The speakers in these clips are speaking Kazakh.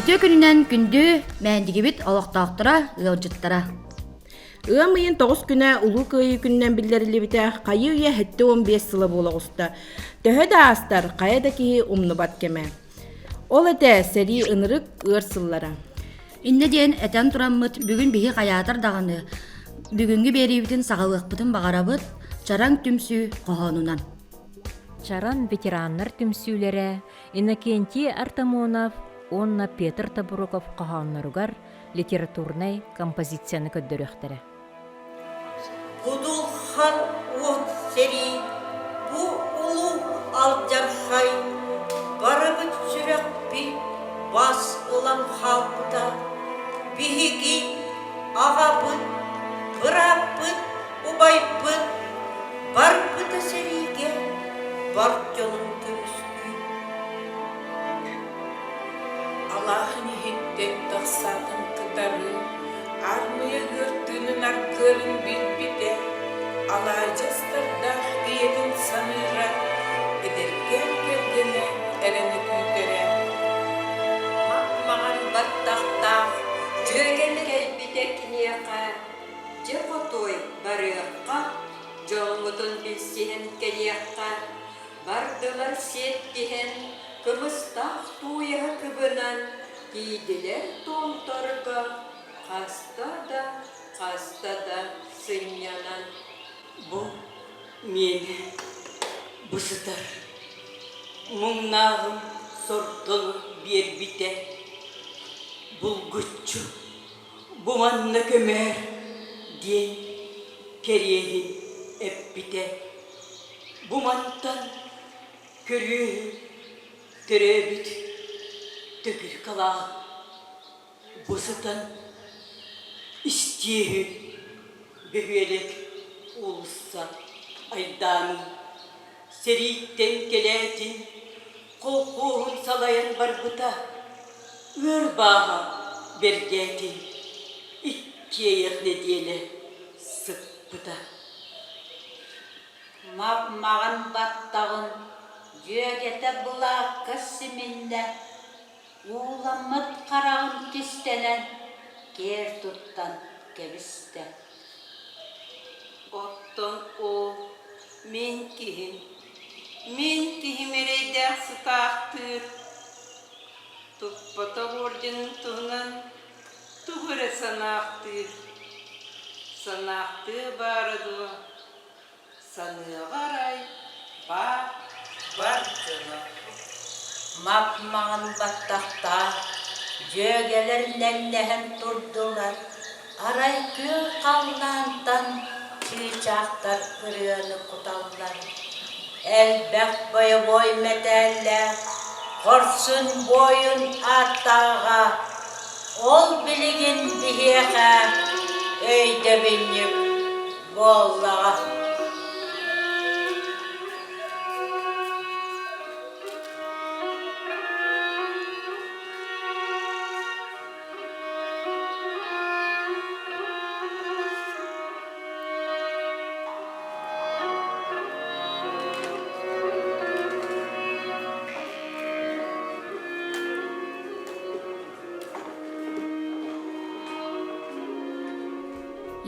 Бүтө күнүнен күндү Мээндиги бит олохтоохтора ылжыттара. Ыамыйын 9 күнә улуу кыйы күннен биллерилибите кайы үйе хетте 15 сылы булагуста. Төһө да астар кая да киһи умнубат кеме. Ол эте сери ынырык ырсыллара. Инне диэн этен тураммыт бүгүн биһи каятар даганы. Бүгүнгү берибитин сагалыакпытын багарабыт чараң түмсүү кохонунан. Чаран ветераннар түмсүүлері Иннокентий Артамонов, Онна Петр Табуроков кохонноругар литературный композицияны көддөрөхтөрө. Будулхан от сери, бу улу алджархай, барабыт сүрәкпи, бас ылан халкыта, бихиги, ағабыт, пырапыт, убайпыт, барпыта сериге, бартjonun көміскүй. Аллахын хиттен тақсатын кытары, армия гөртүнүн аркылын бит-бите, алай жастардах иетін саныра, эдерген келгене эрени күйтере. Маған баттақтақ, жөгеліге бітекінеқа, жеқотой барыаққа, жоңғытын білсенен кенеққа, бардылар сеттіген, кымыстақ туя кыбынан, кейділер толторға, қаста да сынянан. Бұл мен бұсытар, мұңнағым сортыны бербите, бұл күтчу, бұманны көмер, ден керегін әппите, бұмантан көрі түребіт түгір қала, бұсытан істегі бөгелек улысса айданың, сериттен келетін қолқуын салайын барбыта, өр баға бергетін иккейір неделі сыппыта. Маған баттағын, жүйегеті бұла кәсімінде, уламыт қарағын кестенен, кер тұттан кебісті. Оттон о, мен кihim ерейдәк сытақтыр. Тұппата орденің тұғынан тұғыры санақтыр. Санақты барыды, саны қарай бар жына. Маған баттақта, жөгелерінен нәхін тұрдылар, арай көй қалнантан, чүйчақтар үрені құталдар. Әлбәқ бой мәтәлі, ХОРСУН бойын аттаға, ол білігін бігеға, өйді бініп боллаға.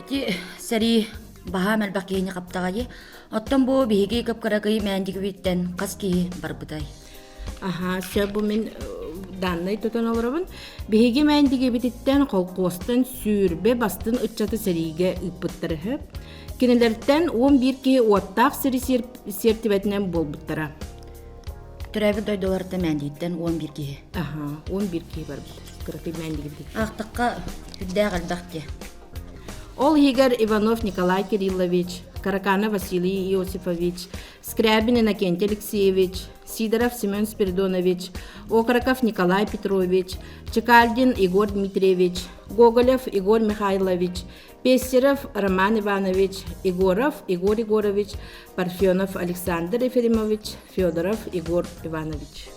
Ити сари баха мэлбаккиини каптагайы, оттон бу биһиги кыпкаракый Мээндиги биттен кас киһи барбытай. Аха, сөбу мен данный тотон олорабын. Биһиги Мээндиги бититтен колкостан сүүрбе бастын ыччаты сериге ыппыттарыһы. Кинелерден 11 киһи уоттаах сери сертибетинен болбуттара. Төрәбир дойдоларда Мээндигиттен 11 киһи. Аха, 11 киһи барбыт. Кыракый Мээндиги битит. Ахтакка хүддээ галдакки. Ол Игорь Иванов Николай Кириллович, Каракана Василий Иосифович, Скрябин Иннокентий Алексеевич, Сидоров Семен Спиридонович, Окороков Николай Петрович, Чекальдин Игорь Дмитриевич, Гоголев Игорь Михайлович, Пестеров Роман Иванович, Егоров Игорь Егорович, Парфенов Александр Ефремович, Федоров Игорь Иванович.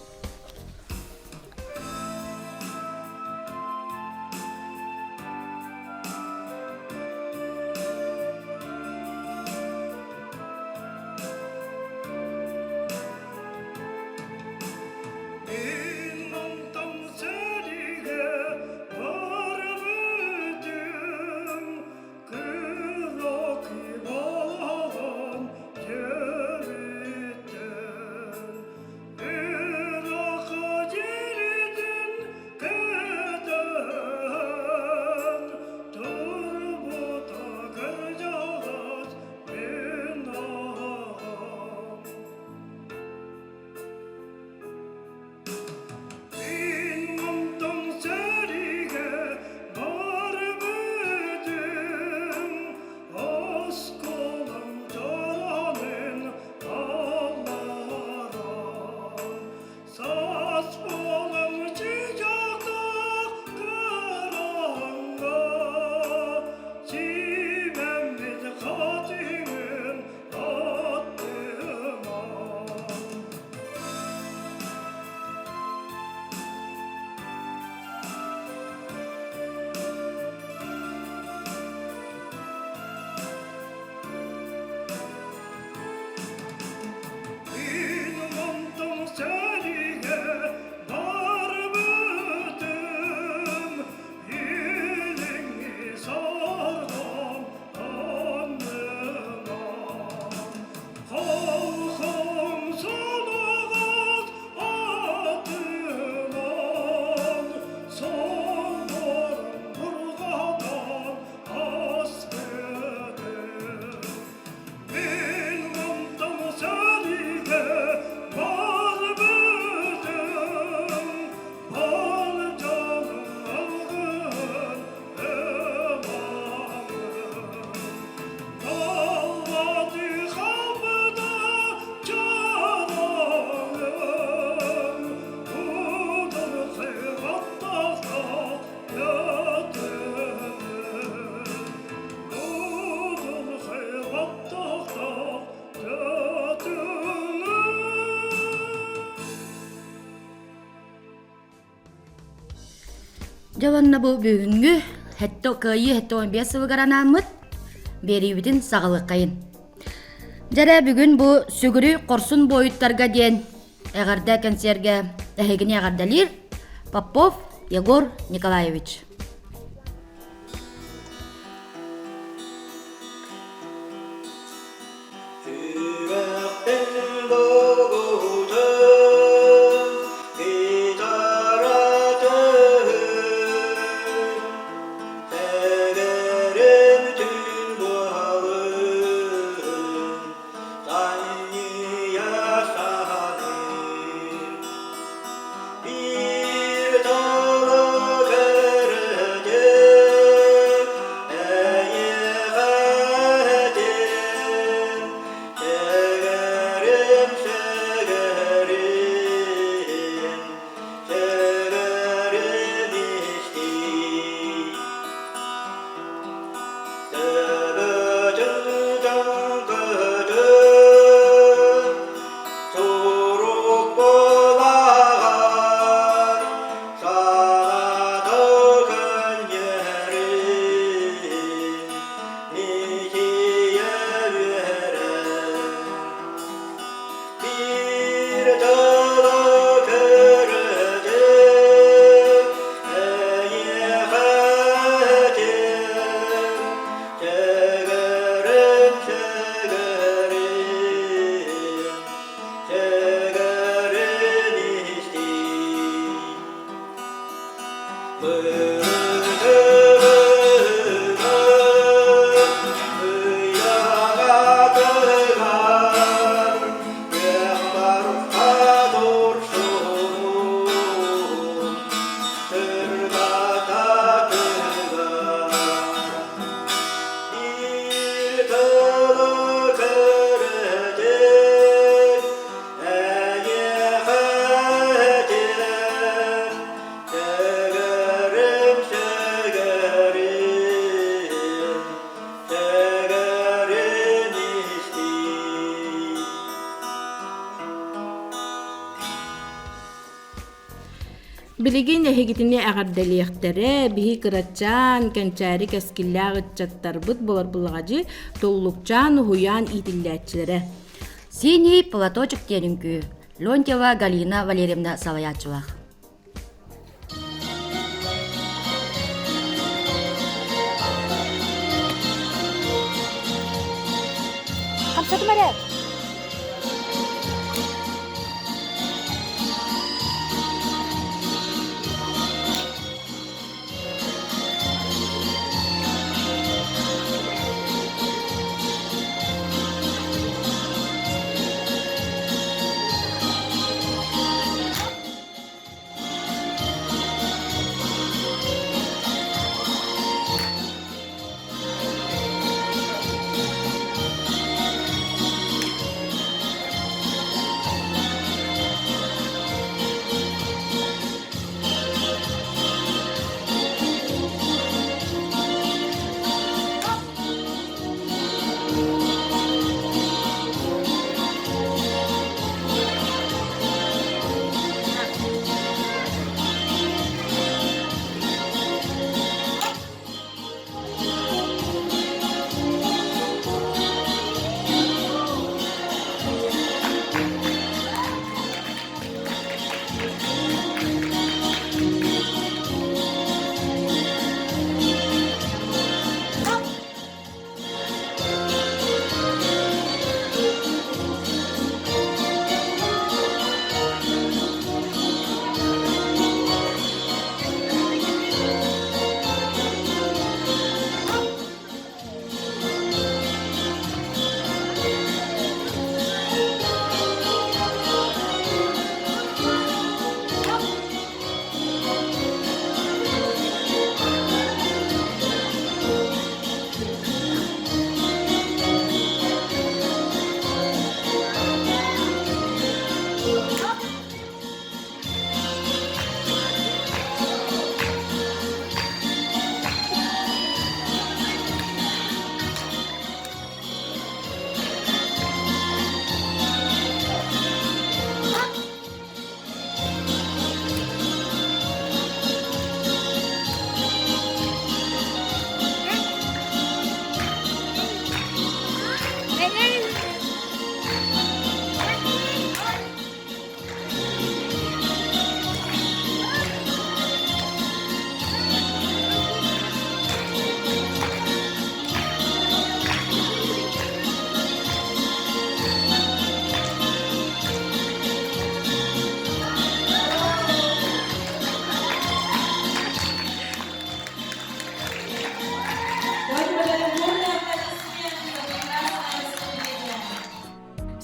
Жабанна бу бүгүнгү хетто кайы хетто 15 сылгаранамыт берибитин сагалык кайын. Жара бүгүн бу сүгүрү корсун боюттарга ден эгерде концертге эхигине эгерделир Попов Егор Николаевич. Билигин эхигитини агардалияктере биһи кырачаан канчари кескиллаагытчаттарбыт болар булагажы толлукчаан хуяан итиллячилере. Синий платочек теринкү Лонтьева Галина Валерьевна Салаячева.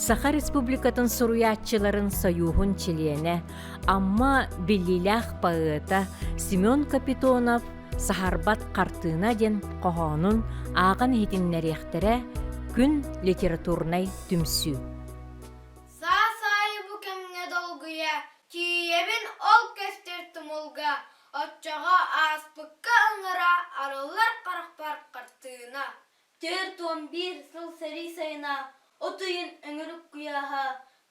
Саха Республикатын суруяччыларын союхун чилиене, амма биллилях поэта Семен Капитонов Сахарбат картына ден қоғанын ағын хитиннерехтере күн литературнай түмсү. Саа-сайы бу кемне долгуя, киебин ол кестер тумулга, отчаға аспыкка ыңыра арылар қарақпар картына. Тер туан бир сыл сәри сайына, отыйын өңіріп күйаға,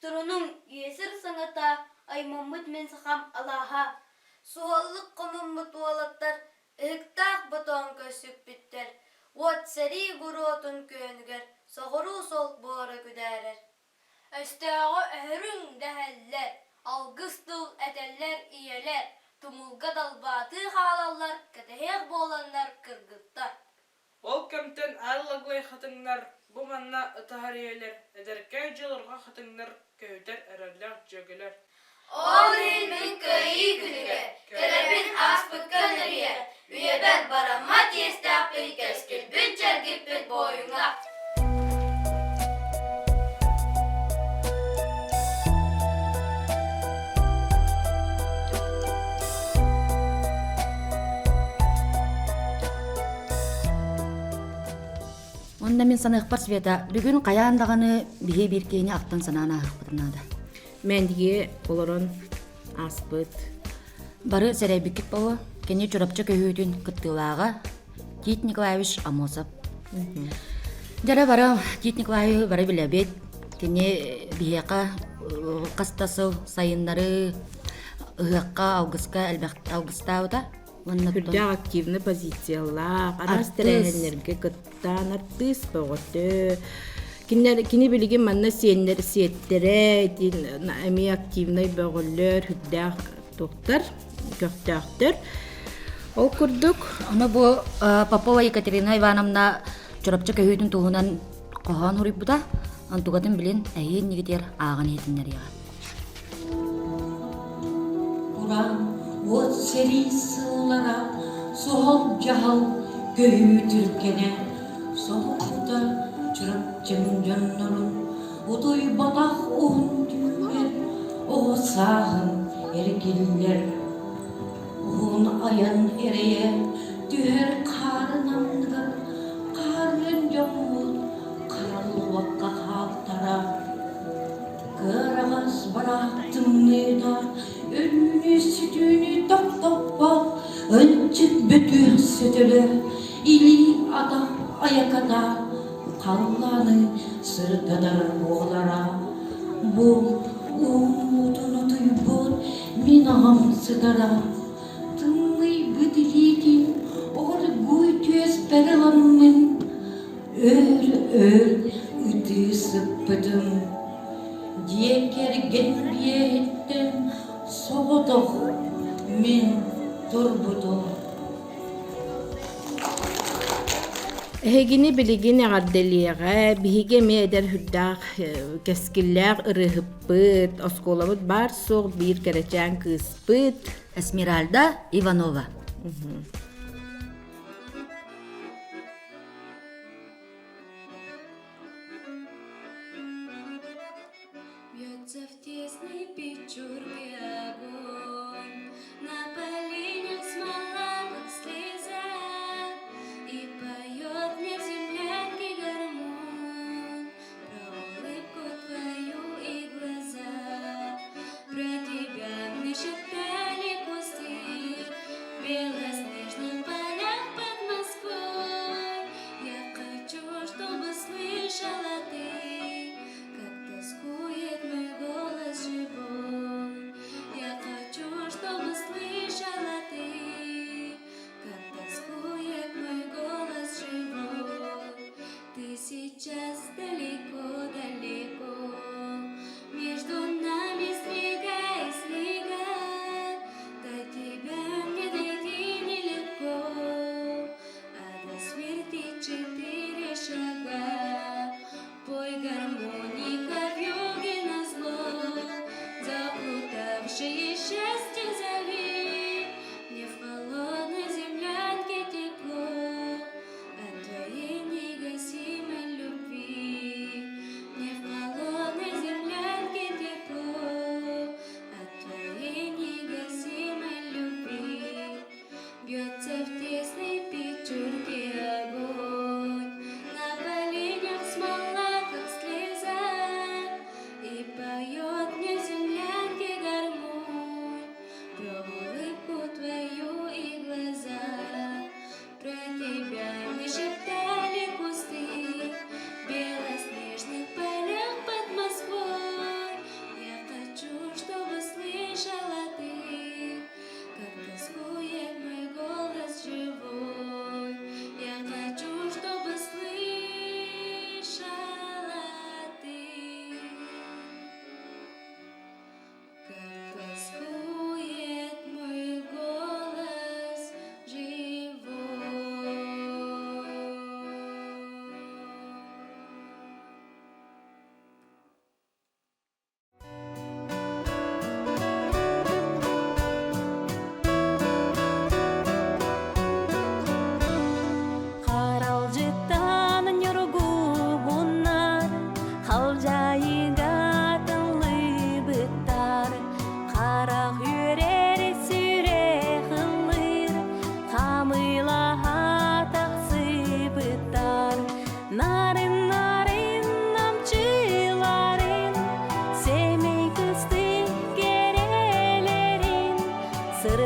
тұрының есір сыңыта, аймаммыт мен сақам алаға. Суаллық қомыммыт уалаттар, ыктақ бұтон көсіп біттер. От сәри ғұротын көнгер, соғыру сол бора күдәрер. Өстәғі өрің дәхәлләр, алғыстыл әтәлләр иелер, тумулға далбаты қалалар, кәтәхеқ боланлар кыргыттар. Ол кемтен аллагой хатыңнар, бу манна ытахар иелер, эдеркәй жылырға хатыңнар көйтер әрәрләр жөгілер. Ол илмін көйі күніге, кәрәбін аспыққа нөрие, үйебән барама тестәқ бір кәскіл бүн жәргіп бір бойыңа. Онда мен санықпар Света, бүгін қаяндағаны бие беркейіне ақтан санана ақпытынады. Мээндиги олорон аспыт. Бары сәрәйбіккет бауы, кене чұрапчы көйітін күттілаға Тит Николаевич Амосов. Дәрі бары Тит Николаевич бары біләбет, кене биеқа қастасыл сайынлары ұғаққа ауғысқа әлбәқті ауғыстауыда. Хүрдәк активны позициялар, арас тәрәһеннәргә кыттан артыс бөгөтө. Кини билеген манна сиеннер сиеттере, эми активный бөгөллөр, хүрдәк доктор, көктәктер. Ол күрдүк. Оны бұл Попова Екатерина Ивановна чұрапчы көйітін туғынан қоған ұрып бұда, антуғатын білен әйен негетер ағын етіндер еға. От сери сыллара соғыл жағыл көйі түркене соғылда жүріп жын нұрын ұдой батақ оғын түңер оғысағын әргелер оғын аян әрее түхер қарын амдығыр қарын жоңғыл қаралы уаққа қақтара Кырағыз барақтың неда, үніне сүтіне топ-топ-топ, үнчік бүті сүтілі, или ада аякада, қалланы сырдадар оғылара. Бұл ұмытын ұтый бұл, мен ағам сыдара. Тыңлы бүділетін, оғыр гөй төз бәріламын, өр үті сыппытым. Декерген биеттен соғытық мен тұрбұтық. Эхегини билигин агадделига биһиге медер хүрдәк кескилләр ырыһыппыт, осколабыт бар соқ бир керечән кыспыт. Эсмеральда Иванова. Бьется в тесной печурке огонь, на поленях смола, как слеза, и поет мне в землянке гармонь про улыбку твою и глаза. Про тебя мне шептали кусты, белоснежный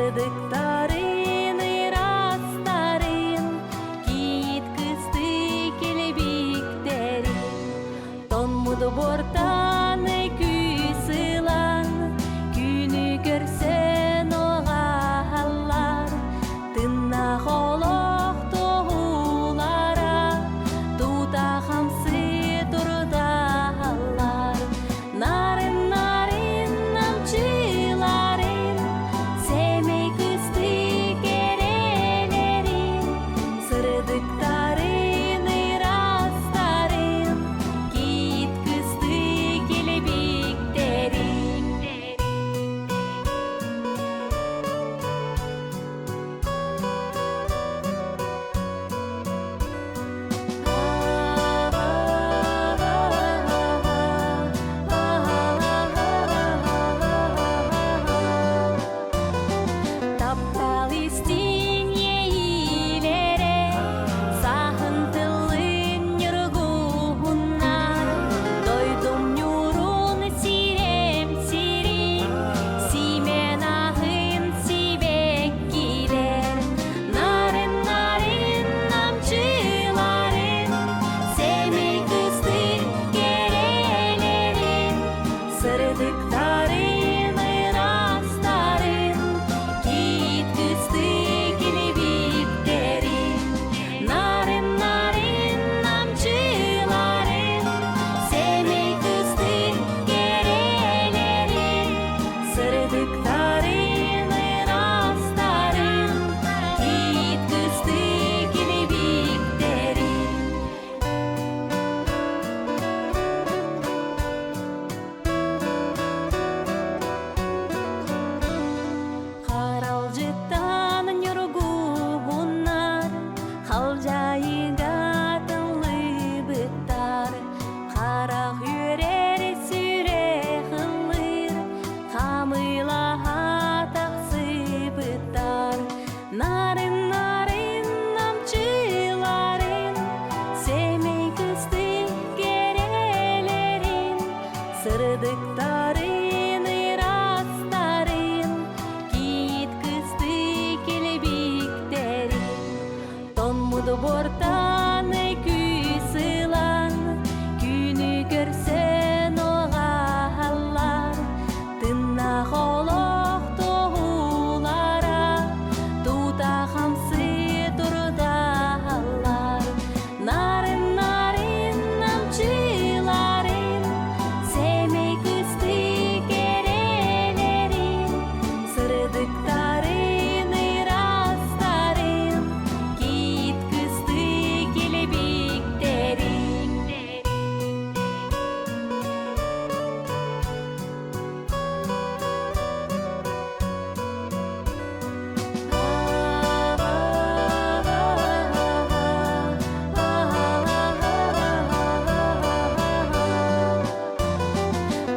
Sırdıkların ırastарын, Kiyit kısты kelebekleri, Tonmudu bortanı küsılan, Günü görsen oğallar, Tınnak olохтоохторуlara, Tuta hamsı durdalar. Narın namçıların, Semey kısты kerelerin, Sırdıkların ırastарын, Kiyit kısты kelebeklerin. Taptalistin yeğilere, Sahıntılın yürgünler, Doydum yurun sirem sirim, Simen ahın sibek gider. Narın namçıların, Semey kısты kerelerin, Sırdıkların ırastарын, Kiyit kısты kelebeklerin. Narın namçıların, Semey kısты kerelerin, Sırdıkların ırastарын, Kiyit kısты kelebeklerin. Харалжыттан юргунар, Халжайыга тынлыбыттар, Қарақ үрер сүре қылыр, Қамыла тақсыбыттар. Нарын намчыларын, Semey kısты kerelerin, Sırdıkların ırastарын, Kiyit kısты kelebeklerin. Tonmudu bortanı küsılan, Günü görsen oğallar, Tınnak olохтоохторуlara, Tuta hamsı durdalar. Narın namçıların, Semey kısты kerelerin, Sırdıkların ırastарын, Kiyit kısты kelebeklerin.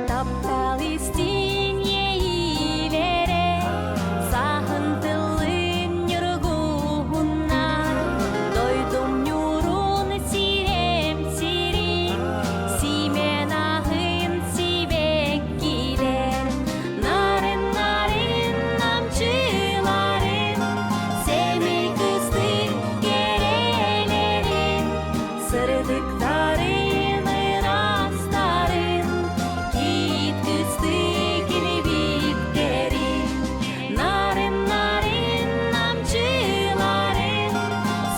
Taptalistin yeğilere, Sahıntılın yürgünler, Doydum yurun sirem sirim, Simen ahın sibek gider. Narın namçıların, Semey kısты kerelerin, Sırdıkların ırastарын, Kiyit kısты kelebeklerin. Narın namçıların,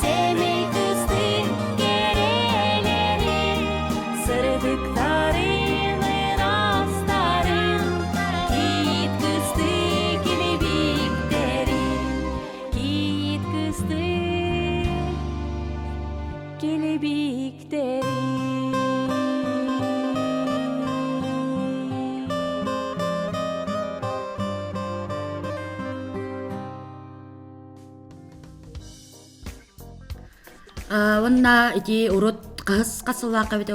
Semey kısты kerelerin, Sırdıkların ırastарын, Kiyit kısты kelebeklerin. Kiyit kısты Онна ити урут кыз касылака бит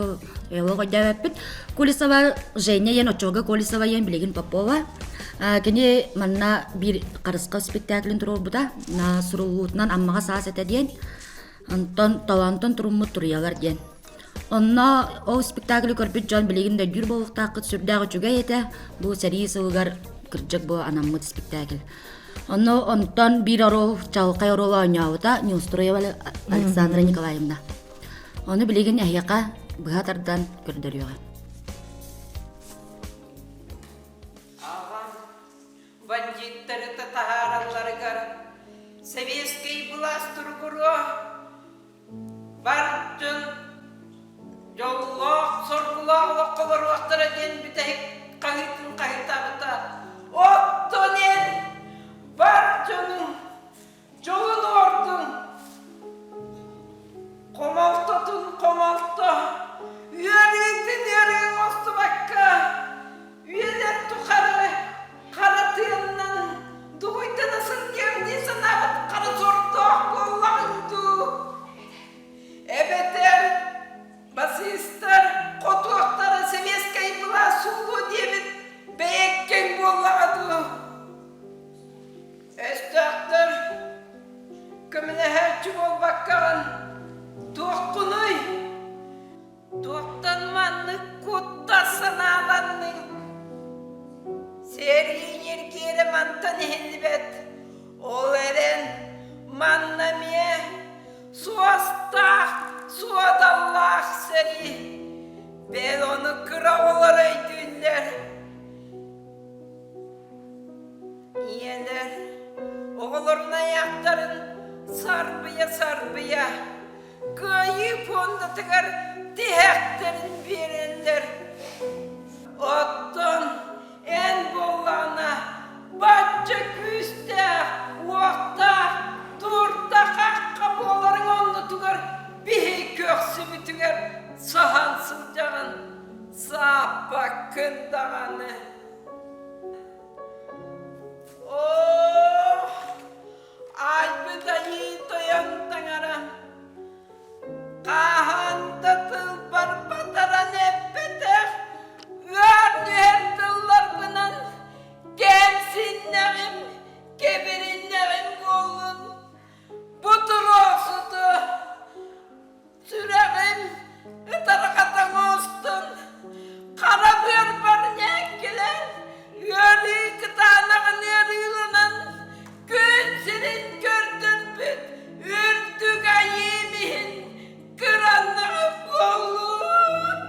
элого дәвәппит. Кулисова Женя ен очога Кулисова ен билеген Попова. Кене манна бир карыска спектаклин туру буда. На сурулутнан аммага саас этеден. Антон талантын туруммут туруялар ден. Онна о спектакли көрбүт жан билеген дә жүр болуктакы сүрдәгы жүгә ете. Бу серии сылгар кырҗак бу анаммыт спектакль. Онно онтон бир ору чалкай орулу оñaабыта Неустроева Александра Николаевна. Оны билеген әйяқа быһатардан көрдөрүгө. Ағам, бандиттары татараларыгар, советский власть тургуру, бартын, жоллоқ, соргулоқ, лоққылыр уақтыра ден бітәйік қағитын қағитабыта. Оттонен, бартын, жолын ордың, қомалтатын қомалты, үйелейтін ерің осты баққа, үйелер тұқары, қара тыйыннан, дуғайтын ысыр кемдейсін абыт қара зордоқ болағынды. Эбетер, басистар, қотуақтары советскай бұла сұлу дебіт бәйеккен болағыды. Өстақтыр, көміне әрчі бол баққаған тоққыной, тоқтан манны құттасын аланның. Серейін ергері мантан елбет, ол әрен маннаме, суастақ, суадаллақ сәрі, бәл оны күра олар әйділер. Иелер, оғылырын аяқтарын сарбыя, көйіп онды тұғыр тияқтарын берелер. Оттон ән болғана, батчы күсті, уақта, тұрда қаққа боларың онды тұғыр, бей көксі бүтігір, саған сылжаған, сапа күндағаны. Oh, albeda yitoyan tangara, kahanda tılbar pataran eppeter, verdiler bunan, gemsinlerim, kebirinlerim olun, budur olsudu, sürerim, ıtarıkatan olsun, kara bir barnekler, yörü kıtanağın yarılanan, gün senin gördün büt, ürdük ayemihin, kıranlığım olun.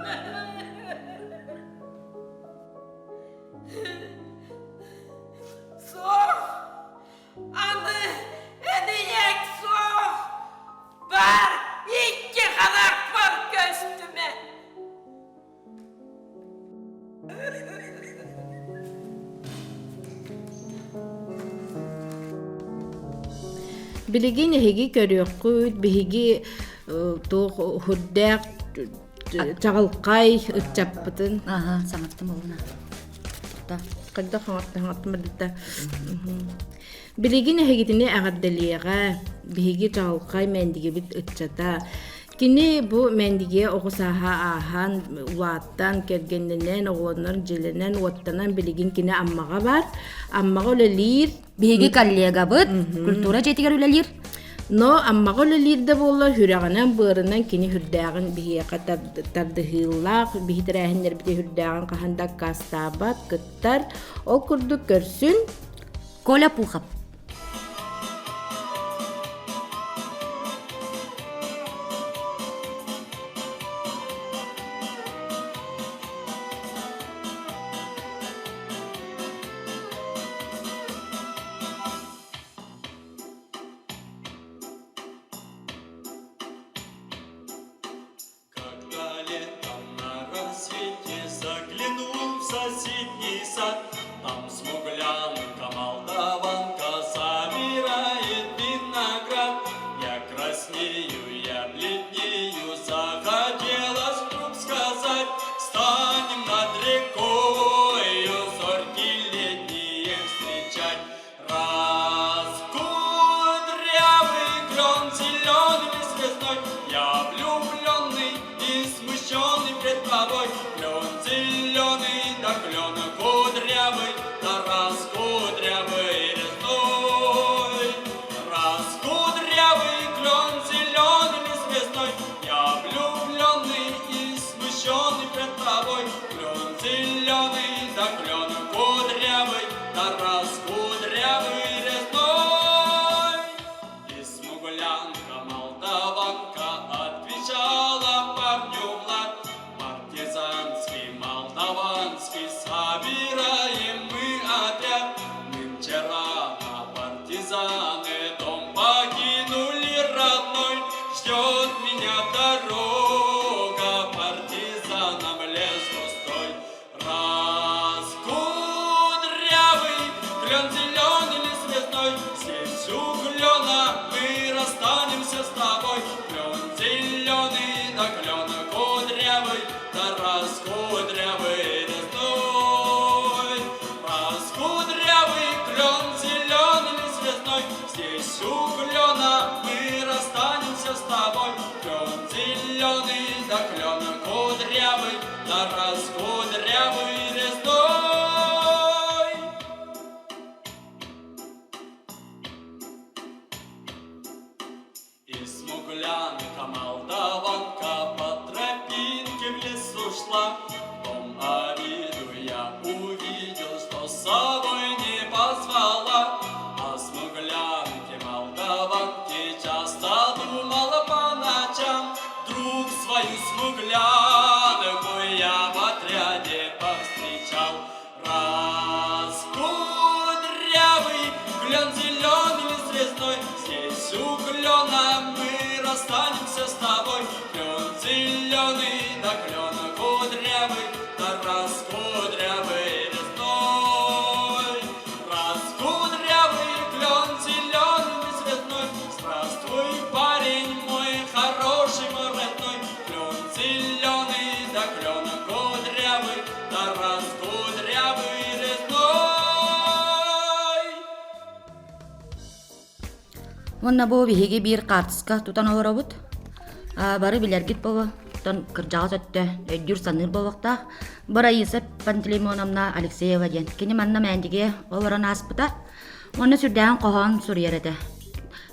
Soğuk, anı, ediyek soğuk, var, iki kanak var göğsüme. Билигин эһиги көрүөккүт, биһиги туох хурдяк чагалкай ытчаппытын. Ага, саңаттым олуна. Та. Кайда хаңаттым. Билигин эһигитини агаддалиэга, биһиги чагалкай мээндиги бит ытчата. Кини бу мээндиге огусаха ахан уаттан кергеннен оголоннор жиленен уаттанан билигин кини аммага бар. Аммага өлелир. Биһиги коллега быт, культура жетигер үлелир. Но аммага өлелирде боллар хүрәгенен бырынан кини хүрдәгын биһиэка тардыһыыллаах, биһитерәһиннер бите хүрдәгын каханда кастабат, кыттар, ол курдук көрсүн. Коля Пухов. Когда летом на рассвете заглянул в соседний сад, там смуглянка молдаванка собирает виноград. Я краснею, я бледнею, захотелось вдруг сказать: станем над рекою зорьки летние встречать. Раскудрявый клен зеленый звездой, я влюбленный и смущенный пред тобой. Клен зеленый, да клен кудрявый, да раскудрявый резной. Раскудрявый клен зеленый звездой, я влюбленный и смущенный пред тобой. Клен зеленый, да клен кудрявый, да раскудрявый резной. звездой. Здесь у клена мы расстанемся с тобой. Клен зеленый, да клен кудрявый, да раскудрявый резной. Раскудрявый клен зеленый звездой. Здесь у клена мы расстанемся с тобой. Клен зеленый, да клен кудрявый, да раскудрявый резной. И смуглянка молдаванка по тропинке в лесу шла. Том обиду я увидел, что с собой не позвала. О смуглянке молдаванке часто думала по ночам. Вдруг свою смуглянку я в отряде повстречал. Раскудрявый клен зеленый звездой. Здесь у клена мы расстанемся с тобой. Клен зеленый, да клен кудрявый, да раскудрявый резной. Раскудрявый клен зеленый звездой. Здравствуй, парень мой хороший, мой родной. Клен зеленый, да клен кудрявый, да раскудрявый резной. Онна бу биһиги биир картыска тутан оробут. Бары билергит баба. Тон кыржаға сөттө. Өйдүр саныр болуктаах. Бара Исеп Пантелеймоновна Алексеева ден. Кини манна Мээндиги олорон аспыта. Оны сүрдән коһон сурьерете.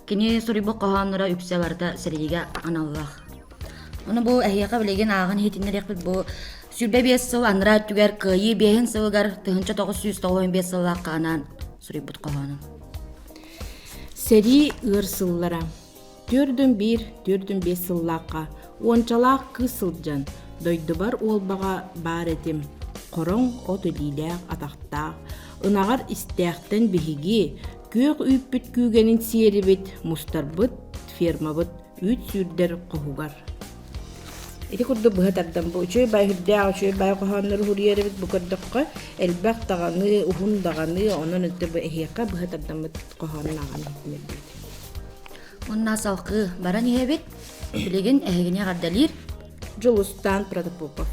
Кини сурибу коһоннора үксе барда сериге аналлах. Оны бу эхияка билеген агын хитиннерек бу сүрбе бес сыл анра түгер кыйы бехин сылгар тыгынча 995 сыллак канан сурибут коһонун. Сери ырсыллара. Түрдүн 1, түрдүн 5 сыллакка. Ончалак кысылжан. Дойдубар олбага бар этим. Корон от үлилэк атактаак. Ынагар истээхтен биһиги. Көк үйппүт күүгенин сиерибит. Мустарбыт, фермабыт, үт сүрдер кохугар. Эти курду быһатардан бу үчөй бай хүрдээ, үчөй бай коханнар хүрьерибит бу кырдыкка. Элбак таганы, ухун даганы, онон өттө бу эхиякка быһатардан бут коханнаган хитмербит. Онна салкы баран иһебит. Билеген эхигине гардалир. Жолустан Протопопов.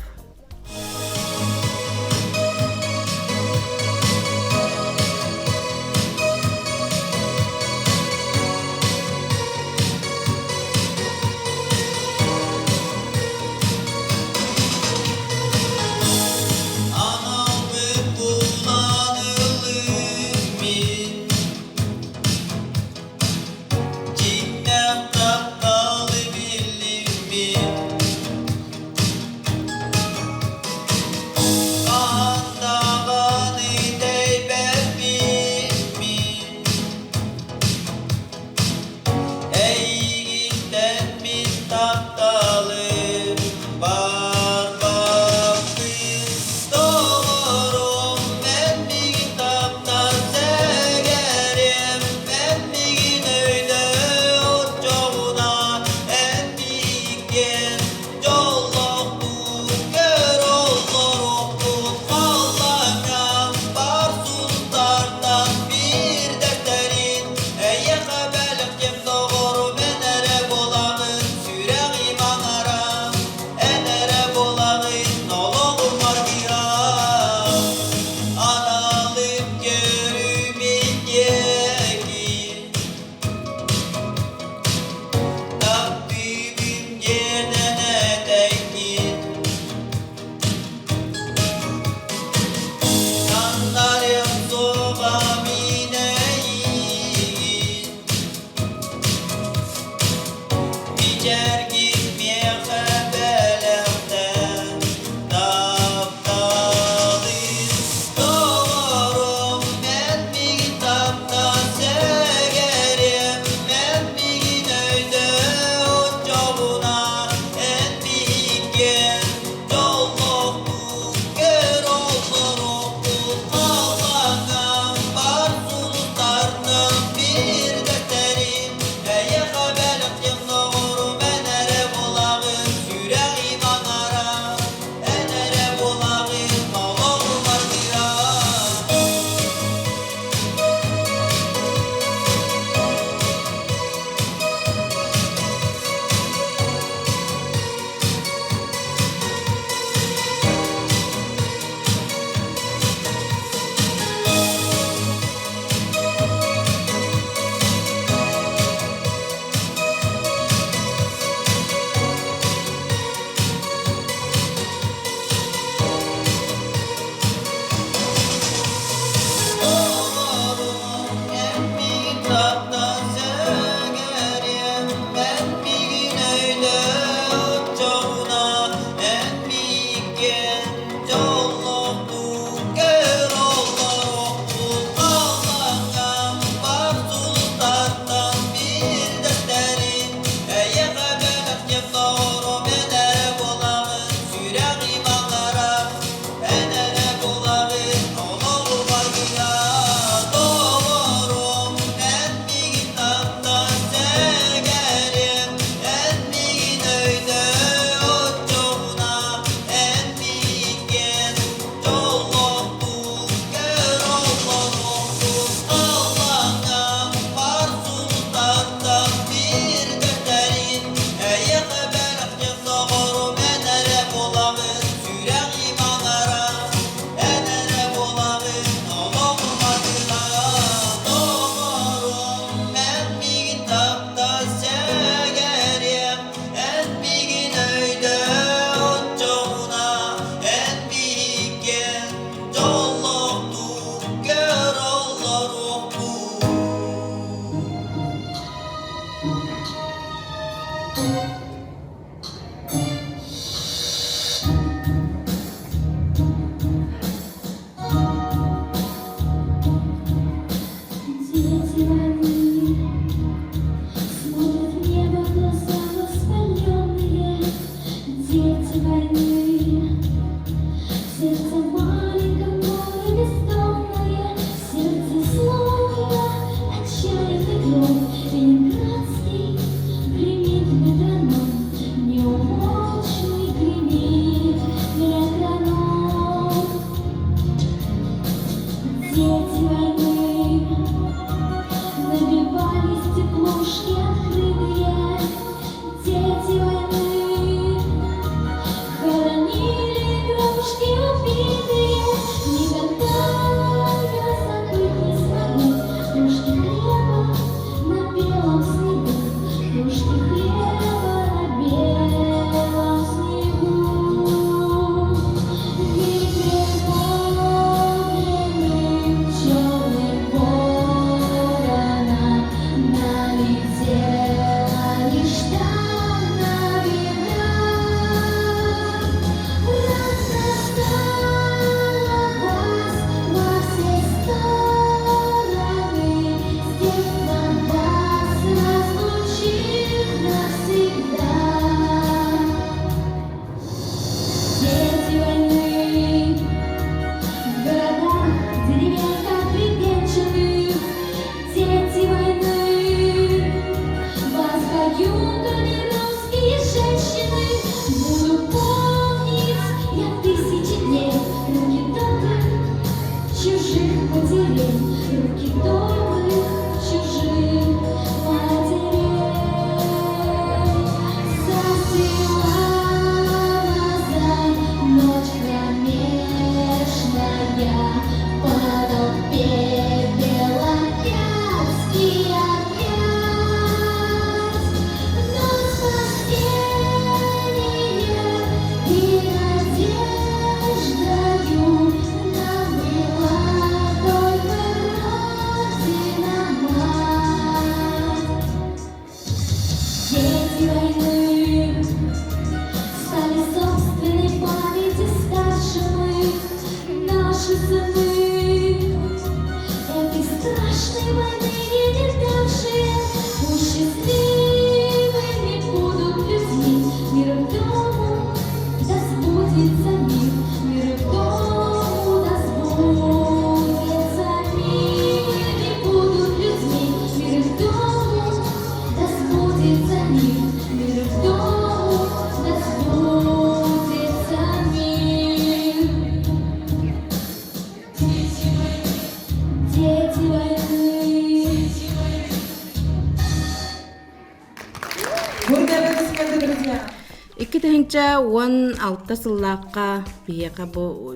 Иккитехинча уон алта сыллаакка биека бу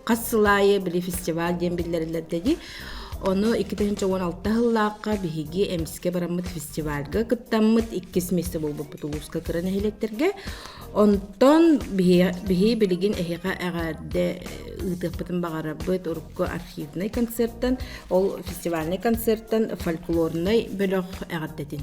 кас сылайы били фестиваль ден биллерлердеги Onu 2016 hıllaqqa bihiги эмиске бараммыт фестивальга кыттаммыт 2 месте болбуп Тулуска кырын эхилектерге. Онтон биһи билигин эхига агадde ытыппытын багарабыт урукку архивный концерттан, ол фестивальный концерттан фольклорный бөлөк агаддетин.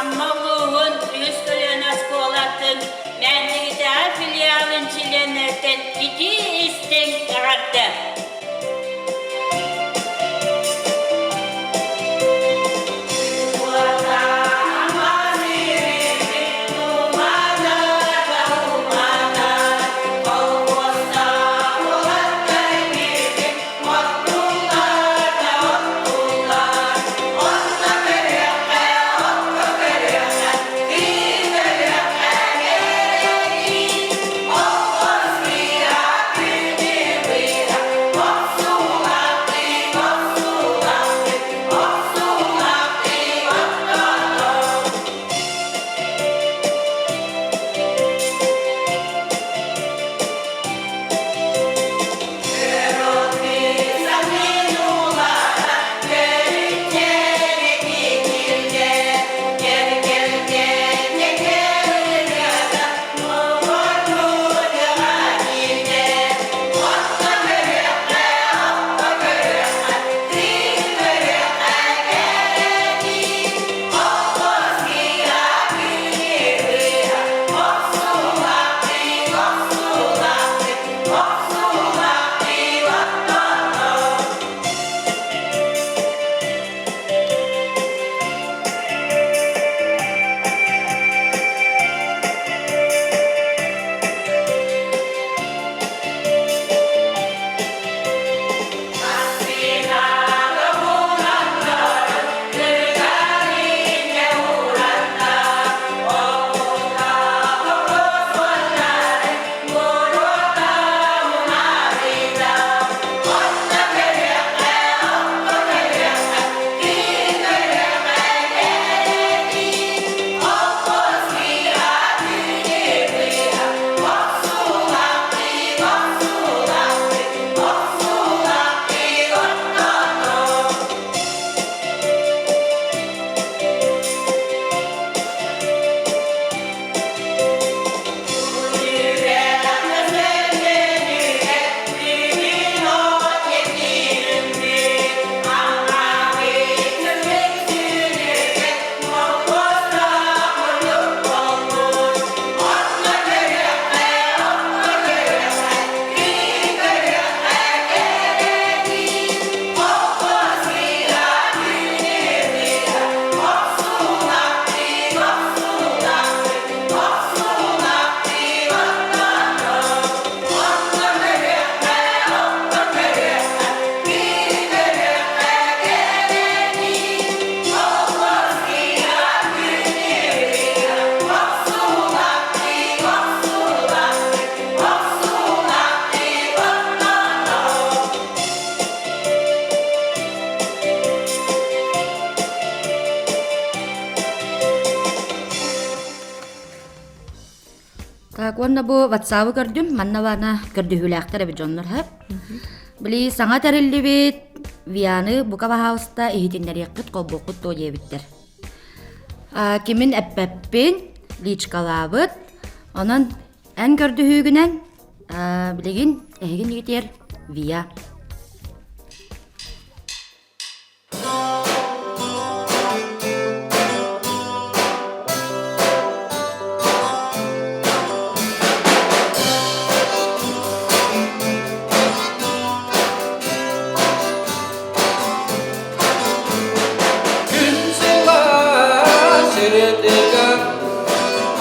Ammaluğun üstülen askolatın Mээндиги filialın çilenerden iki istin karardı. Konda bu WhatsApp'ı gördüm. Manna bana gördühüläktär bir jonlar hep. Bili saňa terilli bit. Viyanı bu House-ta ehitinler yakıt kolbokut do yebitler. Kimin eppepin liçkalabıt. Onun en gördühügünen biligin ehigin yigiter Viya.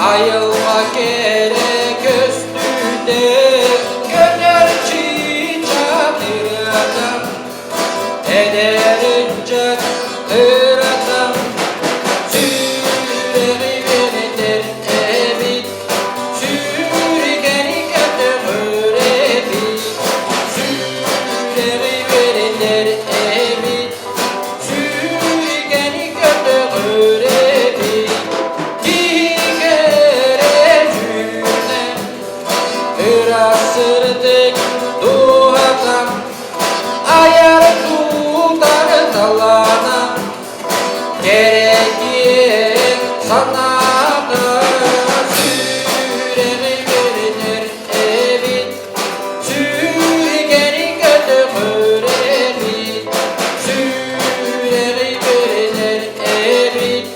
Ayılma gerek üstünde gönül çiçeklerim ederince ıradım süreri verilir evit sürgeni götürür evit süreri verilir evit sürgeni götürür evit Sırdık duhatam ayar tutar talana gerekir sana da süreni verilir evit sürgeni götürür evit süreni verilir evit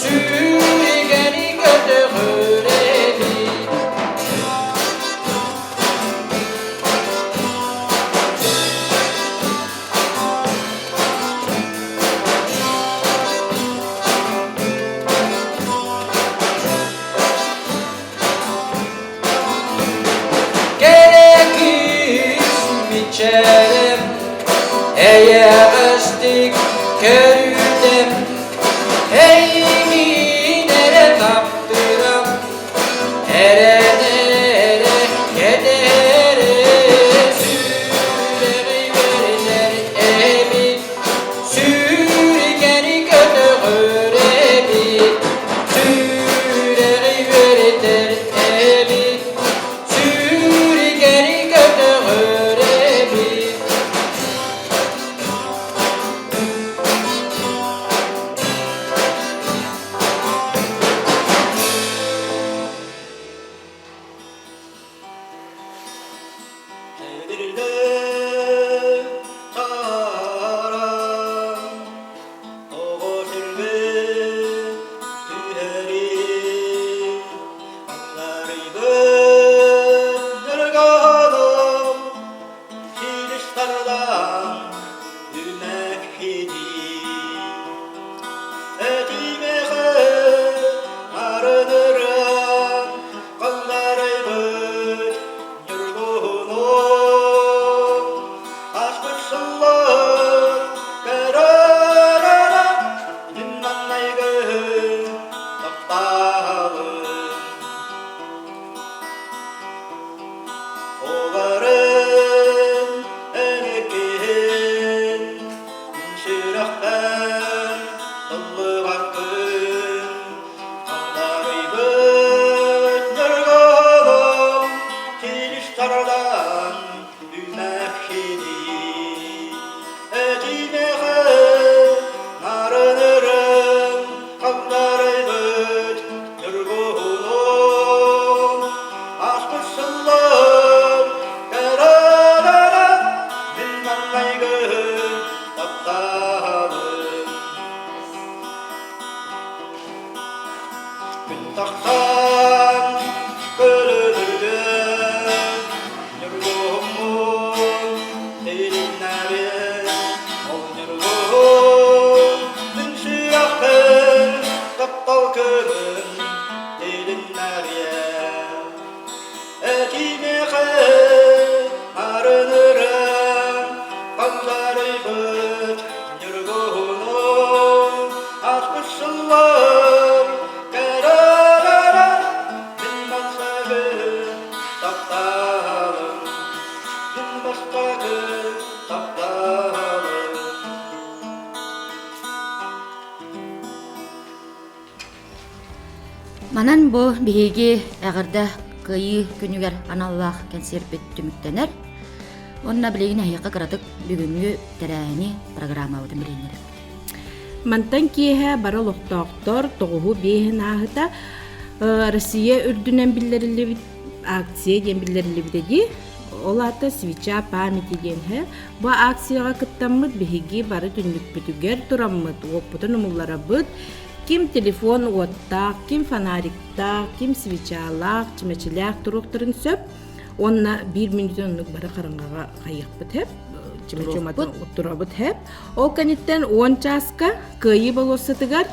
sürgeni götürür evit içerim eğestik körüdem eyminere taptıram erenere gedere süreri verilir evit sürgeni götürür evit süreri verilir evit sürgeni götürür evit Manan bu bihigi ägirde кыйы күнүгер аналлах концерт түмүктенер. Онна билеген айыка кыратык бүгүнгү терәни программа утун биленер. Мантан киэһэ бара олохтоохтор тоҕуһу биэһин ааһыта Россия үрдүнэн биллерилибит акция диэн биллерилибитеди. Олата свеча памяти диэнхэ. Бу акцияга кыттаммыт биһиги бары түннүкпүтүгер тураммыт. Уоппутун умулларабыт. Ким телефон уоттаах, ким фонариктаах, ким свечалаах, чимечилээх туруктарын сөп. Онна 1 минутонлук бары караңгага хайыкпыт хэп. Чимечуматын турабыт хэп. Ол каниттен 10 часка кыйы болосатыгар.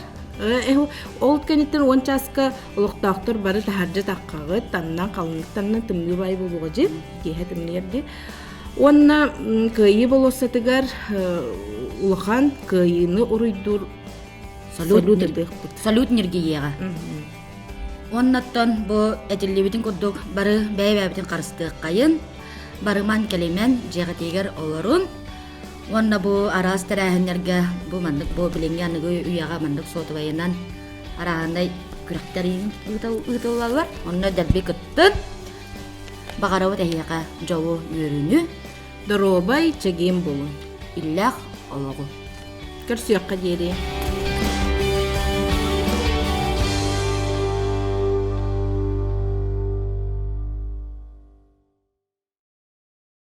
Ол каниттен 10 часка олохтоохтор бары тахаржа таккагы таннан калыныктаннан тымны бай болугажы. Киһэ тымнерди. Онна кыйы болосатыгар улахан кыйыны уруйдур Салют нергиега. Оннаттан бу этиллибитин курдук бары бәйбәбитин карыстык кайын, барыман келемен жегатегер олорун. Онна бу арас терәһеннәргә бу мандык бу биленгәнлеге уяга мандык сотыбайынан арагандай күрәктәрин ытылалар. Онна дәбби кыттын. Багарау тәһияка жавы йөрүнү. Доробай чегем болун. Иллах ологу. Көрсөккә дире.